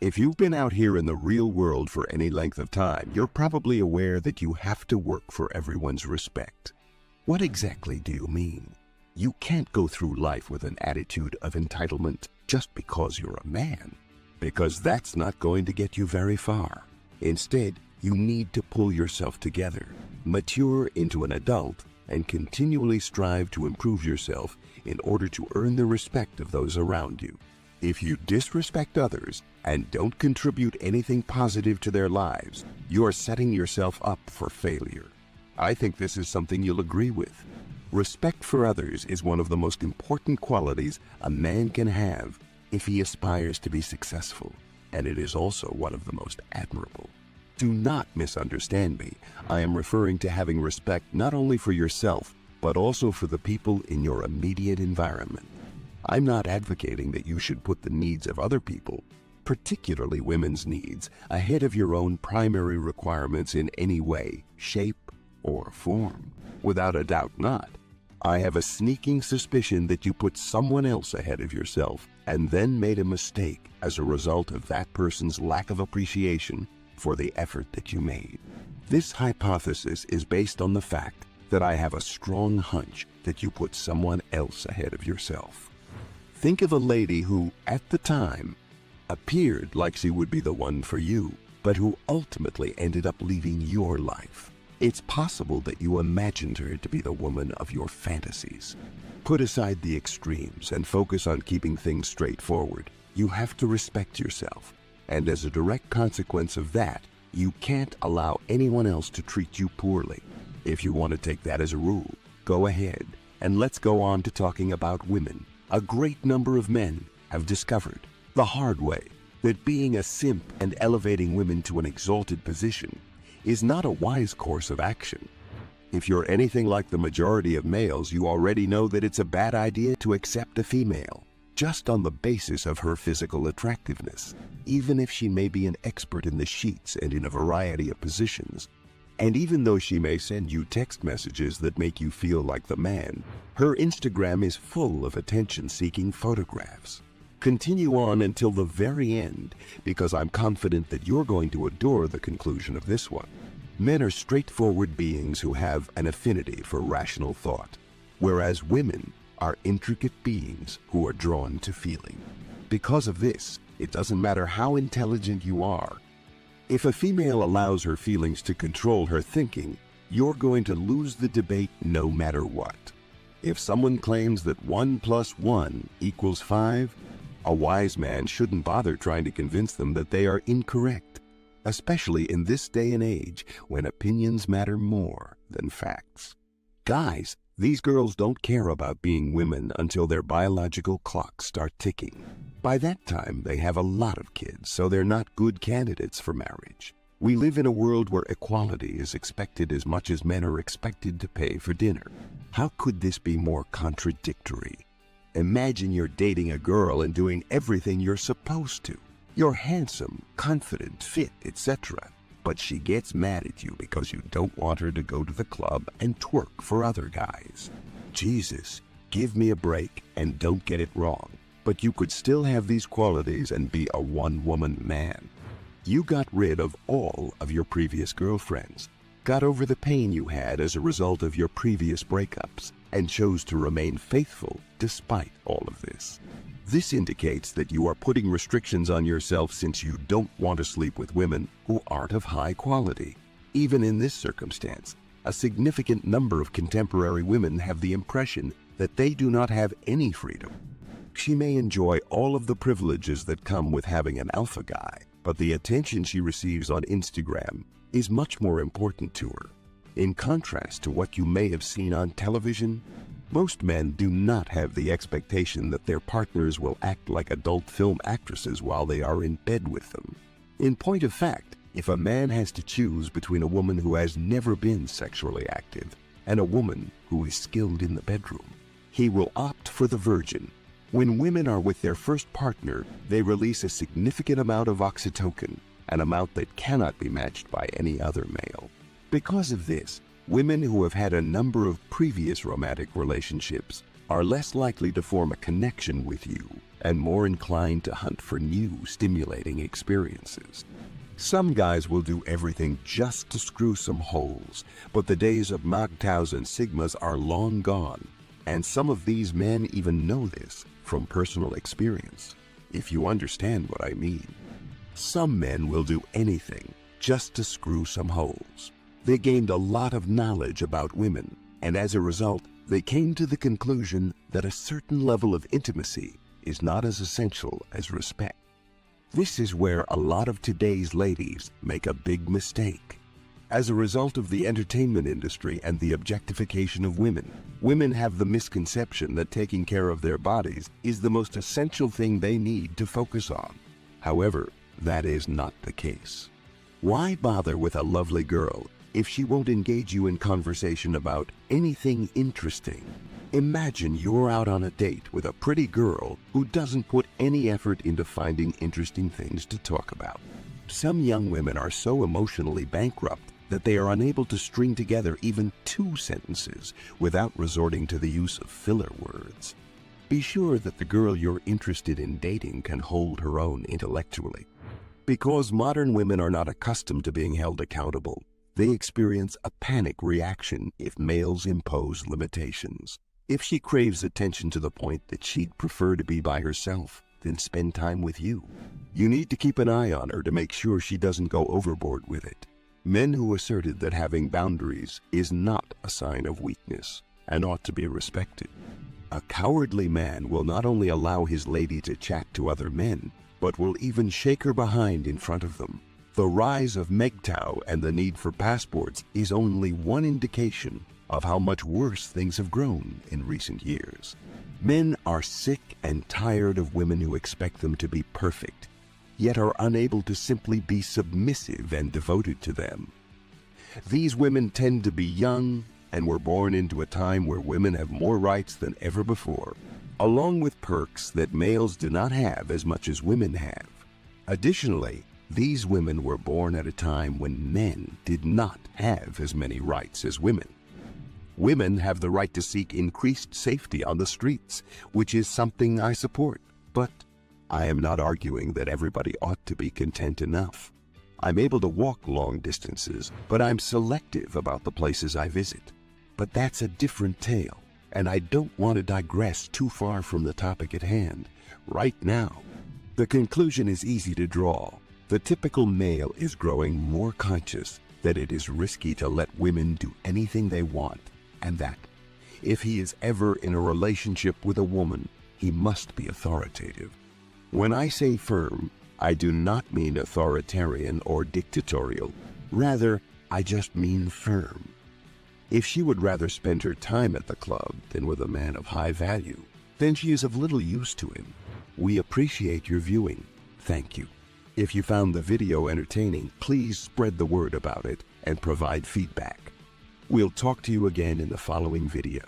If you've been out here in the real world for any length of time, you're probably aware that you have to work for everyone's respect. What exactly do you mean? You can't go through life with an attitude of entitlement just because you're a man, because that's not going to get you very far. Instead, you need to pull yourself together, mature into an adult, and continually strive to improve yourself in order to earn the respect of those around you. If you disrespect others and don't contribute anything positive to their lives, you're setting yourself up for failure. I think this is something you'll agree with. Respect for others is one of the most important qualities a man can have if he aspires to be successful, and it is also one of the most admirable. Do not misunderstand me. I am referring to having respect not only for yourself, but also for the people in your immediate environment. I'm not advocating that you should put the needs of other people, particularly women's needs, ahead of your own primary requirements in any way, shape, or form. Without a doubt not. I have a sneaking suspicion that you put someone else ahead of yourself and then made a mistake as a result of that person's lack of appreciation for the effort that you made. This hypothesis is based on the fact that I have a strong hunch that you put someone else ahead of yourself. Think of a lady who, at the time, appeared like she would be the one for you, but who ultimately ended up leaving your life. It's possible that you imagined her to be the woman of your fantasies. Put aside the extremes and focus on keeping things straightforward. You have to respect yourself, and as a direct consequence of that, you can't allow anyone else to treat you poorly. If you want to take that as a rule, go ahead, and let's go on to talking about women. A great number of men have discovered the hard way that being a simp and elevating women to an exalted position is not a wise course of action. If you're anything like the majority of males, you already know that it's a bad idea to accept a female just on the basis of her physical attractiveness, even if she may be an expert in the sheets and in a variety of positions. And even though she may send you text messages that make you feel like the man, her Instagram is full of attention-seeking photographs. Continue on until the very end, because I'm confident that you're going to adore the conclusion of this one. Men are straightforward beings who have an affinity for rational thought, whereas women are intricate beings who are drawn to feeling. Because of this, it doesn't matter how intelligent you are. If a female allows her feelings to control her thinking, you're going to lose the debate no matter what. If someone claims that 1 + 1 = 5, a wise man shouldn't bother trying to convince them that they are incorrect, especially in this day and age when opinions matter more than facts. Guys, these girls don't care about being women until their biological clocks start ticking. By that time, they have a lot of kids, so they're not good candidates for marriage. We live in a world where equality is expected as much as men are expected to pay for dinner. How could this be more contradictory? Imagine you're dating a girl and doing everything you're supposed to. You're handsome, confident, fit, etc. But she gets mad at you because you don't want her to go to the club and twerk for other guys. Jesus, give me a break, and don't get it wrong. But you could still have these qualities and be a one-woman man. You got rid of all of your previous girlfriends, got over the pain you had as a result of your previous breakups, and chose to remain faithful despite all of this. This indicates that you are putting restrictions on yourself since you don't want to sleep with women who aren't of high quality. Even in this circumstance, a significant number of contemporary women have the impression that they do not have any freedom. She may enjoy all of the privileges that come with having an alpha guy, but the attention she receives on Instagram is much more important to her. In contrast to what you may have seen on television, most men do not have the expectation that their partners will act like adult film actresses while they are in bed with them. In point of fact, if a man has to choose between a woman who has never been sexually active and a woman who is skilled in the bedroom, he will opt for the virgin. When women are with their first partner, they release a significant amount of oxytocin, an amount that cannot be matched by any other male. Because of this, women who have had a number of previous romantic relationships are less likely to form a connection with you and more inclined to hunt for new, stimulating experiences. Some guys will do everything just to screw some holes, but the days of MGTOWs and Sigmas are long gone, and some of these men even know this from personal experience, if you understand what I mean. Some men will do anything just to screw some holes. They gained a lot of knowledge about women, and as a result, they came to the conclusion that a certain level of intimacy is not as essential as respect. This is where a lot of today's ladies make a big mistake. As a result of the entertainment industry and the objectification of women, women have the misconception that taking care of their bodies is the most essential thing they need to focus on. However, that is not the case. Why bother with a lovely girl if she won't engage you in conversation about anything interesting? Imagine you're out on a date with a pretty girl who doesn't put any effort into finding interesting things to talk about. Some young women are so emotionally bankrupt that they are unable to string together even 2 sentences without resorting to the use of filler words. Be sure that the girl you're interested in dating can hold her own intellectually. Because modern women are not accustomed to being held accountable, they experience a panic reaction if males impose limitations. If she craves attention to the point that she'd prefer to be by herself, then spend time with you. You need to keep an eye on her to make sure she doesn't go overboard with it. Men who asserted that having boundaries is not a sign of weakness and ought to be respected. A cowardly man will not only allow his lady to chat to other men, but will even shake her behind in front of them. The rise of MGTOW and the need for passports is only one indication of how much worse things have grown in recent years. Men are sick and tired of women who expect them to be perfect, yet are unable to simply be submissive and devoted to them. These women tend to be young and were born into a time where women have more rights than ever before, along with perks that males do not have as much as women have. Additionally, these women were born at a time when men did not have as many rights as women. Women have the right to seek increased safety on the streets, which is something I support, but I am not arguing that everybody ought to be content enough. I'm able to walk long distances, but I'm selective about the places I visit. But that's a different tale, and I don't want to digress too far from the topic at hand right now. The conclusion is easy to draw. The typical male is growing more conscious that it is risky to let women do anything they want, and that if he is ever in a relationship with a woman, he must be authoritative. When I say firm, I do not mean authoritarian or dictatorial. Rather, I just mean firm. If she would rather spend her time at the club than with a man of high value, then she is of little use to him. We appreciate your viewing. Thank you. If you found the video entertaining, please spread the word about it and provide feedback. We'll talk to you again in the following video.